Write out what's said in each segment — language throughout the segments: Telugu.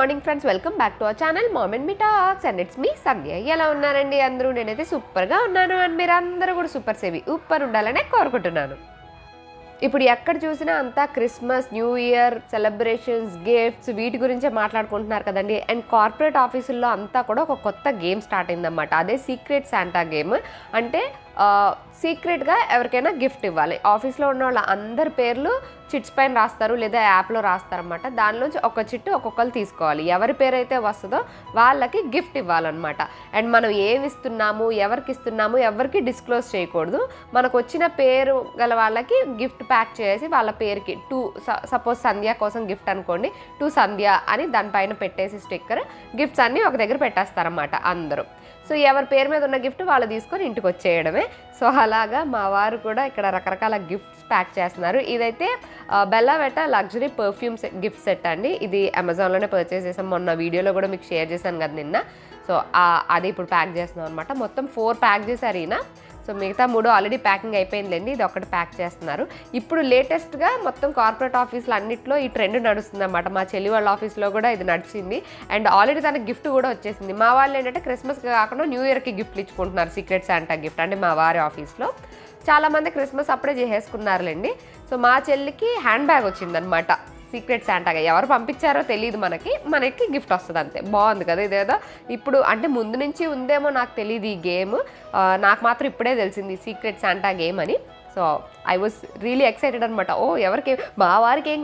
Morning friends, welcome back to our channel mom and me talks and it's me Sandhya. ఎలా ఉన్నారండి అందరూ? నేనైతే సూపర్గా ఉన్నాను అండ్ మీరు అందరూ కూడా సూపర్ సేవి ఉప్పర్ ఉండాలనే కోరుకుంటున్నాను. ఇప్పుడు ఎక్కడ చూసినా అంతా Christmas, new year celebrations, gifts వీటి గురించే మాట్లాడుకుంటున్నారు కదండి. అండ్ కార్పొరేట్ ఆఫీసుల్లో అంతా కూడా ఒక కొత్త గేమ్ స్టార్ట్ అయిందన్నమాట. అదే సీక్రెట్ శాంటా గేమ్. అంటే సీక్రెట్గా ఎవరికైనా గిఫ్ట్ ఇవ్వాలి. ఆఫీస్లో ఉన్న వాళ్ళ అందరి పేర్లు చిట్స్ పైన రాస్తారు లేదా యాప్లో రాస్తారనమాట. దానిలోంచి ఒక చిట్టు ఒక్కొక్కరు తీసుకోవాలి. ఎవరి పేరు అయితే వస్తుందో వాళ్ళకి గిఫ్ట్ ఇవ్వాలన్నమాట. అండ్ మనం ఏమి ఇస్తున్నాము, ఎవరికి ఇస్తున్నాము, ఎవరికి డిస్క్లోజ్ చేయకూడదు. మనకు వచ్చిన పేరు గల వాళ్ళకి గిఫ్ట్ ప్యాక్ చేసి వాళ్ళ పేరుకి సపోజ్ సంధ్య కోసం గిఫ్ట్ అనుకోండి, టు సంధ్య అని దానిపైన పెట్టేసి స్టిక్కర్ గిఫ్ట్స్ అన్నీ ఒక దగ్గర పెట్టేస్తారన్నమాట అందరూ. సో ఎవరి పేరు మీద ఉన్న గిఫ్ట్ వాళ్ళు తీసుకొని ఇంటికి వచ్చేయడమే. సో అలాగా మా వారు కూడా ఇక్కడ రకరకాల గిఫ్ట్స్ ప్యాక్ చేస్తున్నారు. ఇదైతే Bella Vita luxury perfume gift set అండి. ఇది అమెజాన్లోనే పర్చేస్ చేసాం. మొన్న వీడియోలో కూడా మీకు షేర్ చేశాను కదా నిన్న. సో అది ఇప్పుడు ప్యాక్ చేస్తున్నాం అనమాట. మొత్తం 4 ప్యాక్ చేశారు ఈయన. సో మిగతా 3 ఆల్రెడీ ప్యాకింగ్ అయిపోయిందండి. ఇది ఒకటి ప్యాక్ చేస్తున్నారు. ఇప్పుడు లేటెస్ట్గా మొత్తం కార్పొరేట్ ఆఫీసులు అన్నింటిలో ఈ ట్రెండ్ నడుస్తుంది అన్నమాట. మా చెల్లి వాళ్ళ ఆఫీస్లో కూడా ఇది నడిచింది. అండ్ ఆల్రెడీ తనకి గిఫ్ట్ కూడా వచ్చేసింది. మా వాళ్ళు ఏంటంటే క్రిస్మస్కి కాకుండా న్యూ ఇయర్కి గిఫ్ట్లు ఇచ్చుకుంటున్నారు. సీక్రెట్ శాంటా గిఫ్ట్ అంటే మా వారి ఆఫీస్లో చాలామంది క్రిస్మస్ అప్పుడే చేసేసుకున్నారులేండి. సో మా చెల్లికి హ్యాండ్ బ్యాగ్ వచ్చిందనమాట సీక్రెట్ శాంటాగా. ఎవరు పంపించారో తెలియదు మనకి గిఫ్ట్ వస్తుంది అంతే. బాగుంది కదా ఇదేదో. ఇప్పుడు అంటే ముందు నుంచి ఉందేమో నాకు తెలియదు ఈ గేమ్. నాకు మాత్రం ఇప్పుడే తెలిసింది సీక్రెట్ శాంటా గేమ్ అని. So I was really excited అనమాట. ఎవరికి మా వారికి ఏం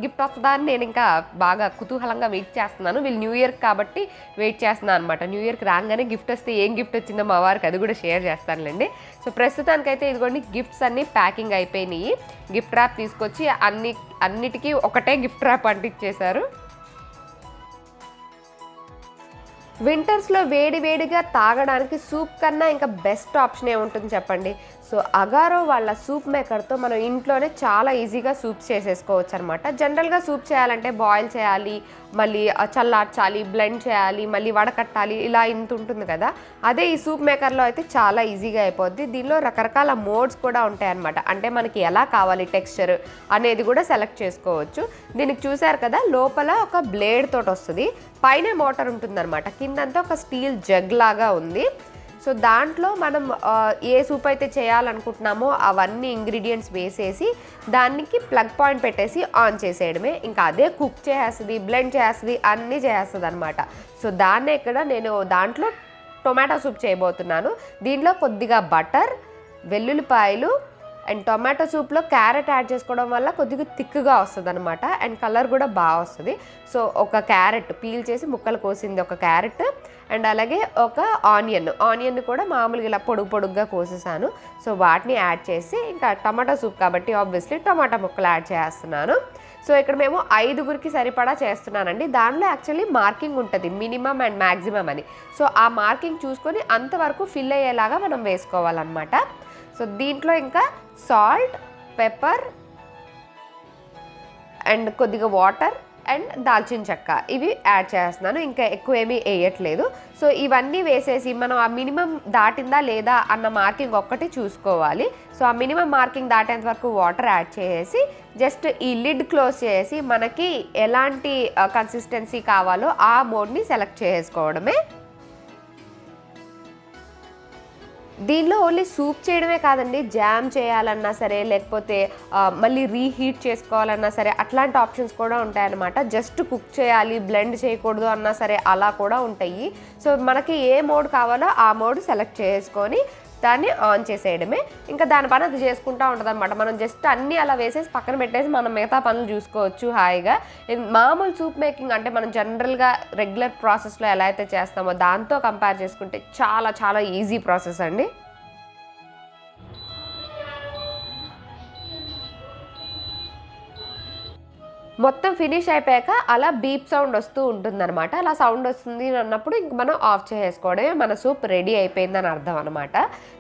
గిఫ్ట్ వస్తుందా అని నేను ఇంకా బాగా కుతూహలంగా వెయిట్ చేస్తున్నాను. వీళ్ళు న్యూ ఇయర్కి కాబట్టి వెయిట్ చేస్తున్నాను అనమాట. న్యూ ఇయర్కి రాగానే గిఫ్ట్ వస్తే ఏం గిఫ్ట్ వచ్చిందో మా వారికి అది కూడా షేర్ చేస్తానులేండి. సో ప్రస్తుతానికైతే ఇదిగోండి గిఫ్ట్స్ అన్నీ ప్యాకింగ్ అయిపోయినాయి. గిఫ్ట్ ర్యాప్ తీసుకొచ్చి అన్నిటికీ ఒకటే గిఫ్ట్ ర్యాప్ అంటించేశారు. వింటర్స్లో వేడివేడిగా తాగడానికి సూప్ కన్నా ఇంకా బెస్ట్ ఆప్షన్ ఏముంటుంది చెప్పండి. సో అగారో వాళ్ళ సూప్ మేకర్తో మనం ఇంట్లోనే చాలా ఈజీగా సూప్స్ చేసేసుకోవచ్చు అనమాట. జనరల్గా సూప్ చేయాలంటే బాయిల్ చేయాలి, మళ్ళీ చల్లార్చాలి, బ్లెండ్ చేయాలి, మళ్ళీ వడకట్టాలి, ఇలా ఇంత ఉంటుంది కదా. అదే ఈ సూప్ మేకర్లో అయితే చాలా ఈజీగా అయిపోద్ది. దీనిలో రకరకాల మోడ్స్ కూడా ఉంటాయన్నమాట. అంటే మనకి ఎలా కావాలి టెక్స్చర్ అనేది కూడా సెలెక్ట్ చేసుకోవచ్చు. దీనికి చూసారు కదా, లోపల ఒక బ్లేడ్ తోటి వస్తుంది, పైన మోటార్ ఉంటుందన్నమాట, కిందంతా ఒక స్టీల్ జగ్ లాగా ఉంది. సో దాంట్లో మనం ఏ సూప్ అయితే చేయాలనుకుంటున్నామో అవన్నీ ఇంగ్రీడియంట్స్ వేసేసి దానికి ప్లగ్ పాయింట్ పెట్టేసి ఆన్ చేసేయడమే. ఇంకా అదే కుక్ చేసేస్తుంది, బ్లెండ్ చేస్తుంది, అన్నీ చేస్తుంది అనమాట. సో దాన్నే ఇక్కడ నేను దాంట్లో టొమాటో సూప్ చేయబోతున్నాను. దీంట్లో కొద్దిగా బటర్, వెల్లుల్లిపాయలు అండ్ టొమాటో సూప్లో క్యారెట్ యాడ్ చేసుకోవడం వల్ల కొద్దిగా థిక్గా వస్తుంది అనమాట. అండ్ కలర్ కూడా బాగా వస్తుంది. సో ఒక క్యారెట్ పీల్ చేసి ముక్కలు కోసింది ఒక క్యారెట్, అండ్ అలాగే ఒక ఆనియన్ కూడా మామూలుగా ఇలా పొడుగ్గా కోసేసాను. సో వాటిని యాడ్ చేసి ఇంకా టమాటో సూప్ కాబట్టి ఆబ్వియస్లీ టమాటా ముక్కలు యాడ్ చేస్తున్నాను. సో ఇక్కడ మేము 5గురికి సరిపడా చేస్తున్నానండి. దానిలో యాక్చువల్లీ మార్కింగ్ ఉంటుంది, మినిమం అండ్ మ్యాక్సిమం అని. సో ఆ మార్కింగ్ చూసుకొని అంతవరకు ఫిల్ అయ్యేలాగా మనం వేసుకోవాలన్నమాట. సో దీంట్లో ఇంకా సాల్ట్, పెప్పర్ అండ్ కొద్దిగా వాటర్ అండ్ దాల్చిన చెక్క ఇవి యాడ్ చేస్తున్నాను. ఇంకా ఎక్కువ ఏమీ వేయట్లేదు. సో ఇవన్నీ వేసేసి మనం ఆ మినిమం దాటిందా లేదా అన్న మార్కింగ్ ఒక్కటి చూసుకోవాలి. సో ఆ మినిమం మార్కింగ్ దాటేంత వరకు వాటర్ యాడ్ చేసి జస్ట్ ఈ లిడ్ క్లోజ్ చేసి మనకి ఎలాంటి కన్సిస్టెన్సీ కావాలో ఆ మోడ్ని సెలెక్ట్ చేసుకోవడమే. దీనిలో ఓన్లీ సూప్ చేయడమే కాదండి, జామ్ చేయాలన్నా సరే, లేకపోతే మళ్ళీ రీహీట్ చేసుకోవాలన్నా సరే అట్లాంటి ఆప్షన్స్ కూడా ఉంటాయన్నమాట. జస్ట్ కుక్ చేయాలి, బ్లెండ్ చేయకూడదు అన్నా సరే అలా కూడా ఉంటాయి. సో మనకి ఏ మోడ్ కావాలో ఆ మోడ్ సెలెక్ట్ చేసుకొని దాన్ని ఆన్ చేసేయడమే. ఇంకా దాని పని అది చేసుకుంటూ ఉంటుంది అనమాట. మనం జస్ట్ అన్నీ అలా వేసేసి పక్కన పెట్టేసి మనం మిగతా పనులు చూసుకోవచ్చు హాయిగా. మామూలు సూప్ మేకింగ్ అంటే మనం జనరల్గా రెగ్యులర్ ప్రాసెస్లో ఎలా అయితే చేస్తామో దాంతో కంపేర్ చేసుకుంటే చాలా చాలా ఈజీ ప్రాసెస్ అండి. మొత్తం ఫినిష్ అయిపోయాక అలా బీప్ సౌండ్ వస్తూ ఉంటుందన్నమాట. అలా సౌండ్ వస్తుంది అన్నప్పుడు ఇంక మనం ఆఫ్ చేసుకోవడమే, మన సూప్ రెడీ అయిపోయిందని అర్థం అనమాట.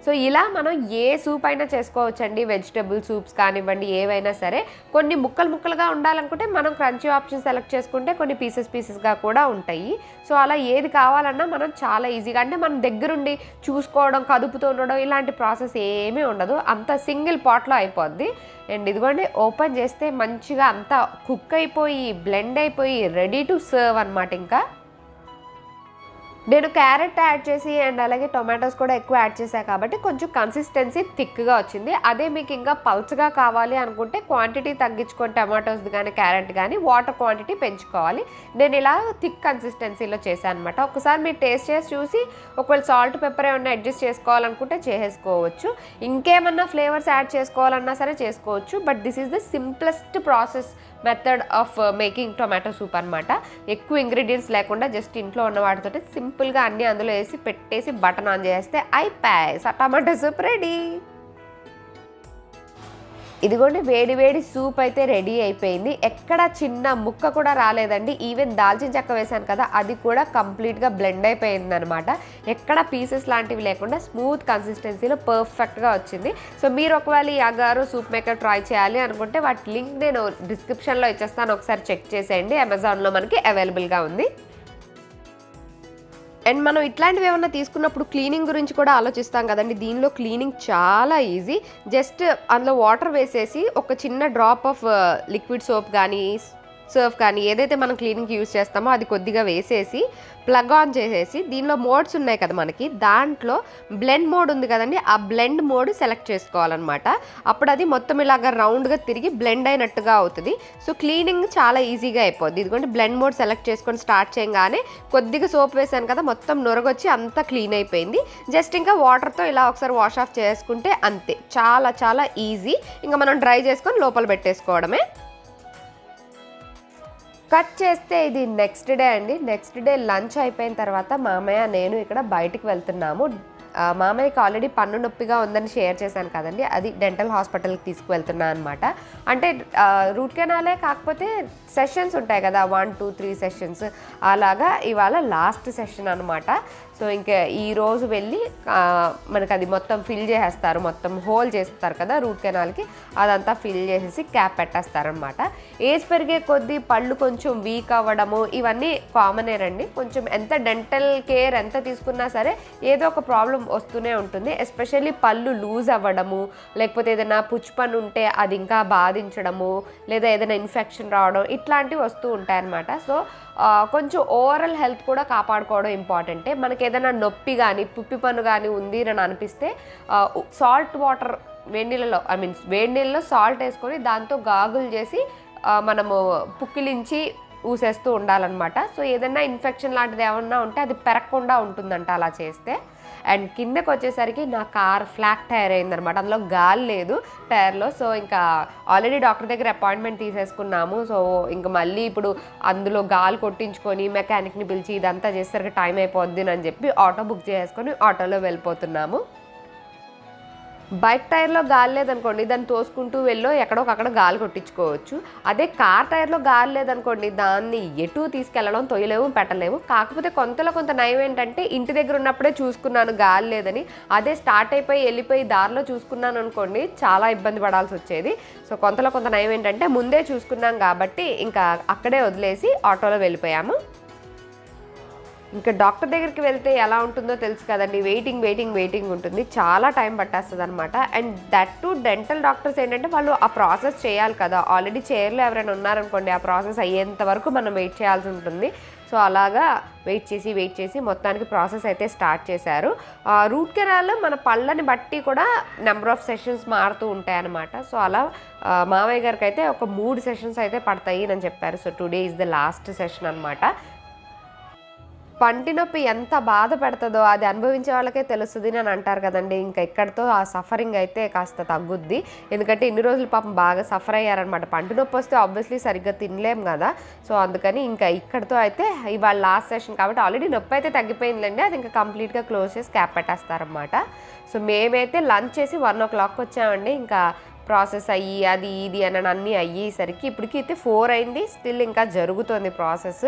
సో ఇలా మనం ఏ సూప్ అయినా చేసుకోవచ్చండి. వెజిటబుల్ సూప్స్ కానివ్వండి, ఏవైనా సరే. కొన్ని ముక్కలుగా ఉండాలనుకుంటే మనం క్రంచీ ఆప్షన్ సెలెక్ట్ చేసుకుంటే కొన్ని పీసెస్గా కూడా ఉంటాయి. సో అలా ఏది కావాలన్నా మనం చాలా ఈజీగా, అంటే మన దగ్గరుండి చూసుకోవడం, కదుపుతూ ఉండడం ఇలాంటి ప్రాసెస్ ఏమీ ఉండదు. అంత సింగిల్ పాట్లో అయిపోద్ది. అండ్ ఇదిగోండి ఓపెన్ చేస్తే మంచిగా అంతా కుక్ కుక్ అయిపోయి బ్లెండ్ అయిపోయి రెడీ టు సర్వ్ అనమాట. ఇంకా నేను క్యారెట్ యాడ్ చేసి అండ్ అలాగే టొమాటోస్ కూడా ఎక్కువ యాడ్ చేశాను కాబట్టి కొంచెం కన్సిస్టెన్సీ థిక్గా వచ్చింది. అదే మీకు ఇంకా పల్చగా కావాలి అనుకుంటే క్వాంటిటీ తగ్గించుకొని టొమాటోస్ కానీ క్యారెట్ కానీ వాటర్ క్వాంటిటీ పెంచుకోవాలి. నేను ఇలా థిక్ కన్సిస్టెన్సీలో చేశాను అనమాట. ఒకసారి మీరు టేస్ట్ చేసి చూసి ఒకవేళ సాల్ట్ పెప్పర్ ఏమన్నా అడ్జస్ట్ చేసుకోవాలనుకుంటే చేసేసుకోవచ్చు. ఇంకేమన్నా ఫ్లేవర్స్ యాడ్ చేసుకోవాలన్నా సరే చేసుకోవచ్చు. But this is the simplest process method of making tomato soup అనమాట. ఎక్కువ ఇంగ్రీడియంట్స్ లేకుండా జస్ట్ ఇంట్లో ఉన్న వాటితో సింపుల్గా అన్నీ అందులో వేసి పెట్టేసి బటన్ ఆన్ చేస్తే అయిపోయి టమాటో సూప్ రెడీ. ఇదిగోండి వేడి వేడి సూప్ అయితే రెడీ అయిపోయింది. ఎక్కడ చిన్న ముక్క కూడా రాలేదండి. ఈవెన్ దాల్చిన చెక్క వేసాను కదా అది కూడా కంప్లీట్గా బ్లెండ్ అయిపోయింది అనమాట. ఎక్కడ పీసెస్ లాంటివి లేకుండా స్మూత్ కన్సిస్టెన్సీలో పర్ఫెక్ట్గా వచ్చింది. సో మీరు ఒకవేళ ఈ అగారో సూప్ మేకర్ ట్రై చేయాలి అనుకుంటే వాటి లింక్ నేను డిస్క్రిప్షన్లో ఇచ్చేస్తాను, ఒకసారి చెక్ చేసేయండి. అమెజాన్లో మనకి అవైలబుల్గా ఉంది. అండ్ మనం ఇట్లాంటివి ఏమన్నా తీసుకున్నప్పుడు క్లీనింగ్ గురించి కూడా ఆలోచిస్తాం కదండి. దీనిలో క్లీనింగ్ చాలా ఈజీ. జస్ట్ అందులో వాటర్ వేసేసి ఒక చిన్న డ్రాప్ ఆఫ్ లిక్విడ్ సోప్ కానీ సర్ఫ్ కానీ ఏదైతే మనం క్లీనింగ్కి యూజ్ చేస్తామో అది కొద్దిగా వేసేసి ప్లగ్ ఆన్ చేసేసి దీనిలో మోడ్స్ ఉన్నాయి కదా మనకి, దాంట్లో బ్లెండ్ మోడ్ ఉంది కదండి, ఆ బ్లెండ్ మోడ్ సెలెక్ట్ చేసుకోవాలన్నమాట. అప్పుడు అది మొత్తం ఇలాగ రౌండ్గా తిరిగి బ్లెండ్ అయినట్టుగా అవుతుంది. సో క్లీనింగ్ చాలా ఈజీగా అయిపోద్ది. ఇదిగోండి బ్లెండ్ మోడ్ సెలెక్ట్ చేసుకొని స్టార్ట్ చేయగానే కొద్దిగా సోప్ వేసాను కదా మొత్తం నొరగొచ్చి అంతా క్లీన్ అయిపోయింది. జస్ట్ ఇంకా వాటర్తో ఇలా ఒకసారి వాష్ ఆఫ్ చేసుకుంటే అంతే, చాలా చాలా ఈజీ. ఇంకా మనం డ్రై చేసుకొని లోపల పెట్టేసుకోవడమే. కట్ చేస్తే ఇది నెక్స్ట్ డే అండి. నెక్స్ట్ డే లంచ్ అయిపోయిన తర్వాత మామయ్య నేను ఇక్కడ బయటికి వెళ్తున్నాము. మామయ్యకి ఆల్రెడీ పన్ను నొప్పిగా ఉందని షేర్ చేశాను కదండి, అది డెంటల్ హాస్పిటల్కి తీసుకువెళ్తున్నాను అనమాట. అంటే రూట్ కెనాలే కాకపోతే సెషన్స్ ఉంటాయి కదా, 1, 2, 3 సెషన్స్ అలాగా. ఇవాళ లాస్ట్ సెషన్ అనమాట. సో ఇంకా ఈరోజు వెళ్ళి మనకు అది మొత్తం ఫిల్ చేసేస్తారు, మొత్తం హోల్ చేస్తారు కదా రూట్ కెనాల్కి, అదంతా ఫిల్ చేసేసి క్యాప్ పెట్టేస్తారనమాట. ఏజ్ పెరిగే కొద్దీ పళ్ళు కొంచెం వీక్ అవ్వడము ఇవన్నీ కామనేనండి. కొంచెం ఎంత డెంటల్ కేర్ ఎంత తీసుకున్నా సరే ఏదో ఒక ప్రాబ్లం వస్తూనే ఉంటుంది. ఎస్పెషల్లీ పళ్ళు లూజ్ అవ్వడము, లేకపోతే ఏదైనా పుచ్చిపన్ను ఉంటే అది ఇంకా బాధించడము, లేదా ఏదైనా ఇన్ఫెక్షన్ రావడం ఇట్లాంటివి వస్తూ ఉంటాయన్నమాట. సో కొంచెం ఓవరాల్ హెల్త్ కూడా కాపాడుకోవడం ఇంపార్టెంటే. మనకి ఏదైనా నొప్పి కానీ పుప్పి పన్ను కానీ ఉంది అని అనిపిస్తే సాల్ట్ వాటర్ వేడి నీళ్ళలో సాల్ట్ వేసుకొని దాంతో గాగులు చేసి మనము పుక్కిలించి ఊసేస్తూ ఉండాలన్నమాట. సో ఏదైనా ఇన్ఫెక్షన్ లాంటిది ఏమన్నా ఉంటే అది పెరగకుండా ఉంటుందంట అలా చేస్తే. అండ్ కిందకు వచ్చేసరికి నా కార్ ఫ్లాట్ టైర్ అయిందనమాట, అందులో గాలి లేదు టైర్లో. సో ఇంకా ఆల్రెడీ డాక్టర్ దగ్గర అపాయింట్మెంట్ తీసేసుకున్నాము. సో ఇంకా మళ్ళీ ఇప్పుడు అందులో గాలి కొట్టించుకొని మెకానిక్ని పిలిచి ఇదంతా చేసేసరికి టైం అయిపోద్ది అని చెప్పి ఆటో బుక్ చేసుకొని ఆటోలో వెళ్ళిపోతున్నాము. బైక్ టైర్లో గాలి లేదనుకోండి దాన్ని తోసుకుంటూ వెళ్ళో ఎక్కడొకక్కడ గాలి కొట్టించుకోవచ్చు. అదే కార్ టైర్లో గాలి లేదనుకోండి దాన్ని ఎటు తీసుకెళ్ళడం తొయ్యలేము పెట్టలేము. కాకపోతే కొంత నయం ఏంటంటే ఇంటి దగ్గర ఉన్నప్పుడే చూసుకున్నాను గాలి లేదని, అదే స్టార్ట్ అయిపోయి వెళ్ళిపోయి దారిలో చూసుకున్నాను అనుకోండి చాలా ఇబ్బంది పడాల్సి వచ్చేది. సో కొంత నయం ఏంటంటే ముందే చూసుకున్నాం కాబట్టి ఇంకా అక్కడే వదిలేసి ఆటోలో వెళ్ళిపోయాము. ఇంకా డాక్టర్ దగ్గరికి వెళ్తే ఎలా ఉంటుందో తెలుసు కదండి, వెయిటింగ్ ఉంటుంది, చాలా టైం పట్టేస్తుంది అనమాట. And that to dental doctors ఏంటంటే వాళ్ళు ఆ ప్రాసెస్ చేయాలి కదా. ఆల్రెడీ చైర్లో ఎవరైనా ఉన్నారనుకోండి ఆ ప్రాసెస్ అయ్యేంత వరకు మనం వెయిట్ చేయాల్సి ఉంటుంది. సో అలాగా వెయిట్ చేసి మొత్తానికి ప్రాసెస్ అయితే స్టార్ట్ చేశారు. రూట్ కెనాల్ మన పళ్ళని బట్టి కూడా నెంబర్ ఆఫ్ సెషన్స్ మారుతూ ఉంటాయన్నమాట. సో అలా మామయ్య గారికి అయితే ఒక 3 సెషన్స్ అయితే పడతాయి అని చెప్పారు. So today is the last session అనమాట. పంటి నొప్పి ఎంత బాధ పెడుతుందో అది అనుభవించే వాళ్ళకే తెలుస్తుంది అని అంటారు కదండి. ఇంకా ఇక్కడితో ఆ సఫరింగ్ అయితే కాస్త తగ్గుద్ది. ఎందుకంటే ఇన్ని రోజులు పాపం బాగా సఫర్ అయ్యారనమాట. పంటి నొప్పి వస్తే ఆబ్వియస్లీ సరిగ్గా తినలేం కదా. సో అందుకని ఇంకా ఇక్కడితో అయితే ఇవాళ లాస్ట్ సెషన్ కాబట్టి ఆల్రెడీ నొప్పి అయితే తగ్గిపోయిందండి. అది ఇంకా కంప్లీట్గా క్లోజ్ చేసి క్యాప్ పెట్టేస్తారనమాట. సో మేమైతే లంచ్ చేసి 1 o'clock వచ్చామండి. ఇంకా ప్రాసెస్ అయ్యి అది ఇది అని అన్నీ అయ్యేసరికి ఇప్పటికి అయితే 4 అయింది. స్టిల్ ఇంకా జరుగుతుంది ప్రాసెస్.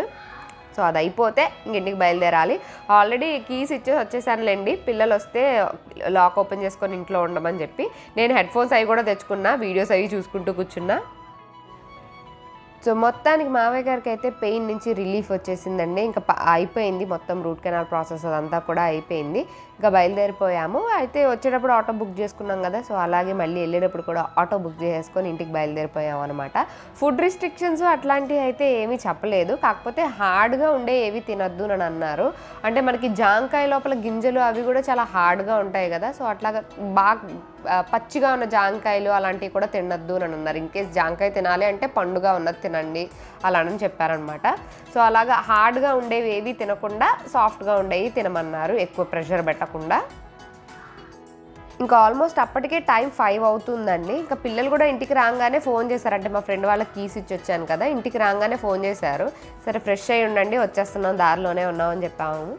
సో అది అయిపోతే ఇంటికి బయలుదేరాలి. ఆల్రెడీ కీస్ ఇచ్చేసి వచ్చేసానులేండి. పిల్లలు వస్తే లాక్ ఓపెన్ చేసుకొని ఇంట్లో ఉండమని చెప్పి నేను హెడ్ ఫోన్స్ అవి కూడా తెచ్చుకున్నా, వీడియోస్ అవి చూసుకుంటూ కూర్చున్నా. సో మొత్తానికి మావయ్య గారికి అయితే పెయిన్ నుంచి రిలీఫ్ వచ్చేసిందండి. ఇంకా అయిపోయింది మొత్తం రూట్ కెనాల్ ప్రాసెస్ అదంతా కూడా అయిపోయింది. ఇంకా బయలుదేరిపోయాము. అయితే వచ్చేటప్పుడు ఆటో బుక్ చేసుకున్నాం కదా, సో అలాగే మళ్ళీ వెళ్ళేటప్పుడు కూడా ఆటో బుక్ చేసుకొని ఇంటికి బయలుదేరిపోయాము అనమాట. ఫుడ్ రిస్ట్రిక్షన్స్ అట్లాంటివి అయితే ఏమీ చెప్పలేదు, కాకపోతే హార్డ్గా ఉండే ఏవి తినద్దు అని అన్నారు. అంటే మనకి జాంకాయ లోపల గింజలు అవి కూడా చాలా హార్డ్గా ఉంటాయి కదా, సో అట్లాగా బాగా పచ్చిగా ఉన్న జాంకాయలు అలాంటివి కూడా తినద్దు అని అన్నారు. ఇన్ కేస్ జాంకాయ తినాలి అంటే పండుగ ఉన్నది తినండి అలా అని చెప్పారనమాట. సో అలాగా హార్డ్గా ఉండేవి ఏవి తినకుండా సాఫ్ట్గా ఉండేవి తినమన్నారు, ఎక్కువ ప్రెషర్ పెట్టకుండా. ఇంకా ఆల్మోస్ట్ అప్పటికే టైం 5 అవుతుందండి. ఇంకా పిల్లలు కూడా ఇంటికి రాగానే ఫోన్ చేశారంటే మా ఫ్రెండ్ వాళ్ళకి కీస్ ఇచ్చి వచ్చాను కదా, ఇంటికి రాగానే ఫోన్ చేశారు. సరే ఫ్రెష్ అయ్యి ఉండండి వచ్చేస్తున్నాం దారిలోనే ఉన్నామని చెప్పాము.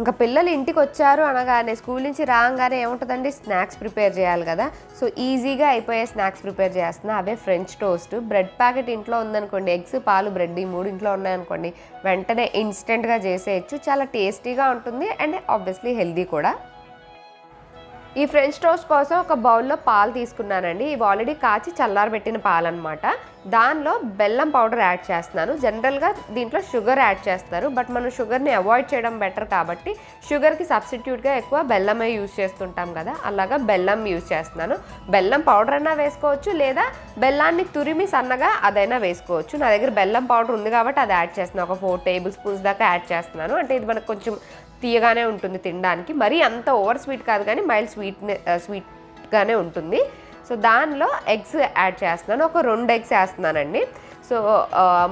ఇంకా పిల్లలు ఇంటికి వచ్చారు అనగానే స్కూల్ నుంచి రాగానే ఏముంటుందండి, స్నాక్స్ ప్రిపేర్ చేయాలి కదా. సో ఈజీగా అయిపోయే స్నాక్స్ ప్రిపేర్ చేస్తున్నా. అవే ఫ్రెంచ్ టోస్ట్. బ్రెడ్ ప్యాకెట్ ఇంట్లో ఉందనుకోండి, ఎగ్స్ పాలు బ్రెడ్ ఈ 3 ఇంట్లో ఉన్నాయనుకోండి, వెంటనే ఇన్స్టెంట్గా చేసేయచ్చు. చాలా టేస్టీగా ఉంటుంది అండ్ ఆబ్వియస్లీ హెల్దీ కూడా. ఈ ఫ్రెంచ్ టోస్ట్ కోసం ఒక బౌల్లో పాలు తీసుకున్నానండి. ఇవి ఆల్రెడీ కాచి చల్లారబెట్టిన పాలు అనమాట. దానిలో బెల్లం పౌడర్ యాడ్ చేస్తున్నాను. జనరల్గా దీంట్లో షుగర్ యాడ్ చేస్తారు, బట్ మనం షుగర్ని అవాయిడ్ చేయడం బెటర్ కాబట్టి షుగర్కి సబ్స్టిట్యూట్గా ఎక్కువ బెల్లమే యూజ్ చేస్తుంటాం కదా, అలాగా బెల్లం యూజ్ చేస్తున్నాను. బెల్లం పౌడర్ అయినా వేసుకోవచ్చు, లేదా బెల్లాన్ని తురిమి సన్నగా అదైనా వేసుకోవచ్చు. నా దగ్గర బెల్లం పౌడర్ ఉంది కాబట్టి అది యాడ్ చేస్తున్నాను. ఒక 4 టేబుల్ స్పూన్స్ దాకా యాడ్ చేస్తున్నాను. అంటే ఇది మనకు కొంచెం తీయగానే ఉంటుంది తినడానికి, మరీ అంత ఓవర్ స్వీట్ కాదు కానీ మైల్డ్ స్వీట్గానే ఉంటుంది. సో దానిలో ఎగ్స్ యాడ్ చేస్తున్నాను. ఒక 2 ఎగ్స్ వేస్తున్నానండి. సో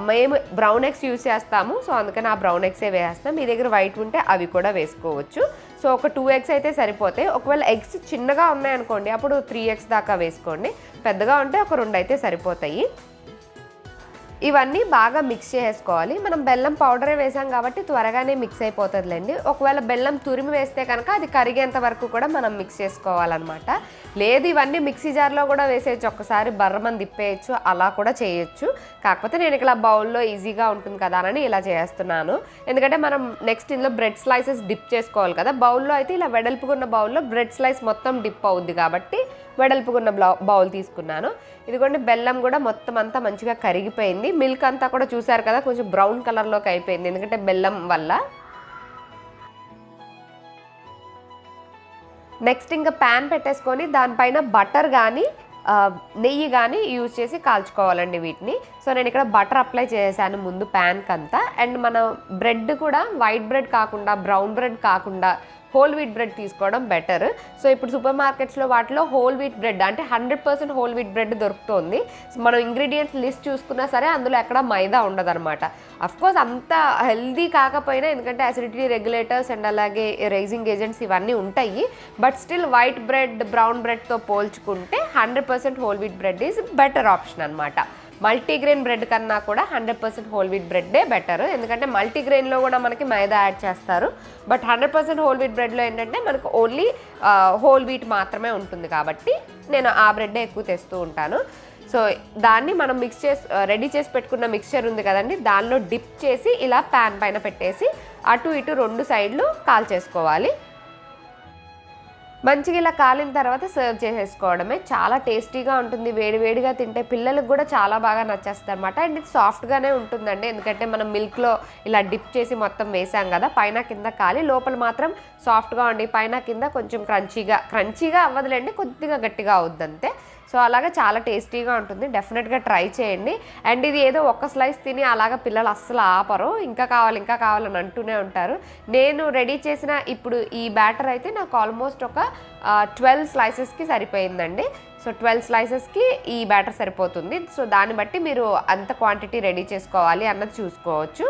మేము బ్రౌన్ ఎగ్స్ యూజ్ చేస్తాము, సో అందుకని ఆ బ్రౌన్ ఎగ్సే వేస్తాం. మీ దగ్గర వైట్ ఉంటే అవి కూడా వేసుకోవచ్చు. సో ఒక 2 ఎగ్స్ అయితే సరిపోతాయి. ఒకవేళ ఎగ్స్ చిన్నగా ఉన్నాయనుకోండి అప్పుడు 3 ఎగ్స్ దాకా వేసుకోండి, పెద్దగా ఉంటే ఒక 2 అయితే సరిపోతాయి. ఇవన్నీ బాగా మిక్స్ చేసుకోవాలి. మనం బెల్లం పౌడరే వేసాం కాబట్టి త్వరగానే మిక్స్ అయిపోతుందిలేండి. ఒకవేళ బెల్లం తురిమి వేస్తే కనుక అది కరిగేంత వరకు కూడా మనం మిక్స్ చేసుకోవాలన్నమాట. లేదు ఇవన్నీ మిక్సీ జార్లో కూడా వేసేయచ్చు, ఒక్కసారి బర్రమని తిప్పేయచ్చు, అలా కూడా చేయొచ్చు. కాకపోతే నేను ఇక్కడ బౌల్లో ఈజీగా ఉంటుంది కదా అని ఇలా చేస్తున్నాను. ఎందుకంటే మనం నెక్స్ట్ ఇందులో బ్రెడ్ స్లైసెస్ డిప్ చేసుకోవాలి కదా. బౌల్లో అయితే ఇలా వెడల్పుకున్న బౌల్లో బ్రెడ్ స్లైస్ మొత్తం డిప్ అవుద్ది కాబట్టి వెడల్పుకున్న బౌల్ తీసుకున్నాను. ఇదిగోండి బెల్లం కూడా మొత్తం అంతా మంచిగా కరిగిపోయింది. మిల్క్ అంతా కూడా చూసారు కదా కొంచెం బ్రౌన్ కలర్లోకి అయిపోయింది, ఎందుకంటే బెల్లం వల్ల. నెక్స్ట్ ఇంకా ప్యాన్ పెట్టేసుకొని దానిపైన బటర్ కానీ నెయ్యి కానీ యూజ్ చేసి కాల్చుకోవాలండి వీటిని. సో నేను ఇక్కడ బటర్ అప్లై చేశాను ముందు ప్యాన్కి అంతా. అండ్ మనం బ్రెడ్ కూడా వైట్ బ్రెడ్ కాకుండా బ్రౌన్ బ్రెడ్ కాకుండా హోల్ వీట్ బ్రెడ్ తీసుకోవడం బెటర్. సో ఇప్పుడు సూపర్ మార్కెట్స్లో వాటిలో హోల్ వీట్ బ్రెడ్ అంటే 100% హోల్ వీట్ బ్రెడ్ దొరుకుతుంది. సో మనం ఇంగ్రీడియంట్స్ లిస్ట్ చూసుకున్నా సరే అందులో ఎక్కడ మైదా ఉండదన్నమాట. అఫ్కోర్స్ అంత హెల్దీ కాకపోయినా, ఎందుకంటే అసిడిటీ రెగ్యులేటర్స్ అండ్ అలాగే రైజింగ్ ఏజెంట్స్ ఇవన్నీ ఉంటాయి. But still white bread brown బ్రెడ్తో పోల్చుకుంటే 100% whole wheat bread is better option అనమాట. మల్టీగ్రెయిన్ బ్రెడ్ కన్నా కూడా 100% హోల్ వీట్ బ్రెడ్డే బెటర్, ఎందుకంటే మల్టీగ్రెయిన్లో కూడా మనకి మైదా యాడ్ చేస్తారు. బట్ 100% హోల్ వీట్ బ్రెడ్లో ఏంటంటే మనకు ఓన్లీ హోల్ వీట్ మాత్రమే ఉంటుంది కాబట్టి నేను ఆ బ్రెడ్డే ఎక్కువ తెస్తూ ఉంటాను. సో దాన్ని మనం రెడీ చేసి పెట్టుకున్న మిక్స్చర్ ఉంది కదండి, దానిలో డిప్ చేసి ఇలా ప్యాన్ పైన పెట్టేసి అటు ఇటు 2 సైడ్లు కాల్చేసుకోవాలి. మంచిగా ఇలా కాలిన తర్వాత సర్వ్ చేసేసుకోవడమే. చాలా టేస్టీగా ఉంటుంది, వేడివేడిగా తింటే పిల్లలకు కూడా చాలా బాగా నచ్చేస్తుంది అనమాట. అండ్ ఇది సాఫ్ట్గానే ఉంటుందండి, ఎందుకంటే మనం మిల్క్లో ఇలా డిప్ చేసి మొత్తం వేసాం కదా, పైన కింద కాలి లోపల మాత్రం సాఫ్ట్గా ఉండి పైన కింద కొంచెం క్రంచీగా అవ్వదులేండి, కొద్దిగా గట్టిగా అవుద్ది అంతే. సో అలాగా చాలా టేస్టీగా ఉంటుంది, డెఫినెట్గా ట్రై చేయండి. అండ్ ఇది ఏదో ఒక్క స్లైస్ తిని అలాగా పిల్లలు అస్సలు ఆపరు, ఇంకా కావాలని అంటూనే ఉంటారు. నేను రెడీ చేసిన ఇప్పుడు ఈ బ్యాటర్ అయితే నాకు ఆల్మోస్ట్ ఒక 12 స్లైసెస్కి సరిపోయిందండి. సో 12 స్లైసెస్కి ఈ బ్యాటర్ సరిపోతుంది. సో దాన్ని బట్టి మీరు అంత క్వాంటిటీ రెడీ చేసుకోవాలి అన్నది చూసుకోవచ్చు.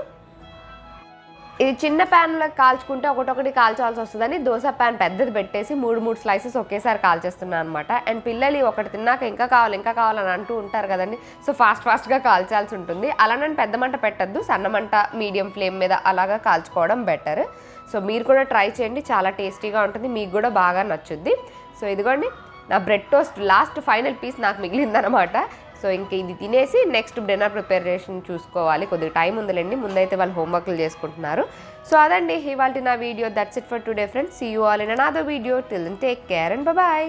ఇది చిన్న ప్యాన్లో కాల్చుకుంటే ఒకటొకటి కాల్చాల్సి వస్తుందని దోశ ప్యాన్ పెద్దది పెట్టేసి 3 స్లైసెస్ ఒకేసారి కాల్చేస్తున్నాను అనమాట. అండ్ పిల్లలు ఒకటి తిన్నాక ఇంకా కావాలని అంటూ ఉంటారు కదండి, సో ఫాస్ట్గా కాల్చాల్సి ఉంటుంది. అలానని పెద్ద మంట పెట్టద్దు, సన్న మంట మీడియం ఫ్లేమ్ మీద అలాగా కాల్చుకోవడం బెటర్. సో మీరు కూడా ట్రై చేయండి, చాలా టేస్టీగా ఉంటుంది, మీకు కూడా బాగా నచ్చుద్ది. సో ఇదిగోండి నా bread toast last final piece నాకు మిగిలిందనమాట. సో ఇంక ఇది తినేసి నెక్స్ట్ డిన్నర్ ప్రిపరేషన్ చూసుకోవాలి, కొద్దిగా టైం ఉందిలేండి, ముందైతే వాళ్ళు హోంవర్క్లు చేసుకుంటున్నారు. సో అదండి ఇవాళ నా వీడియో. That's it for today friends. See you all in another video. Till then take care and by.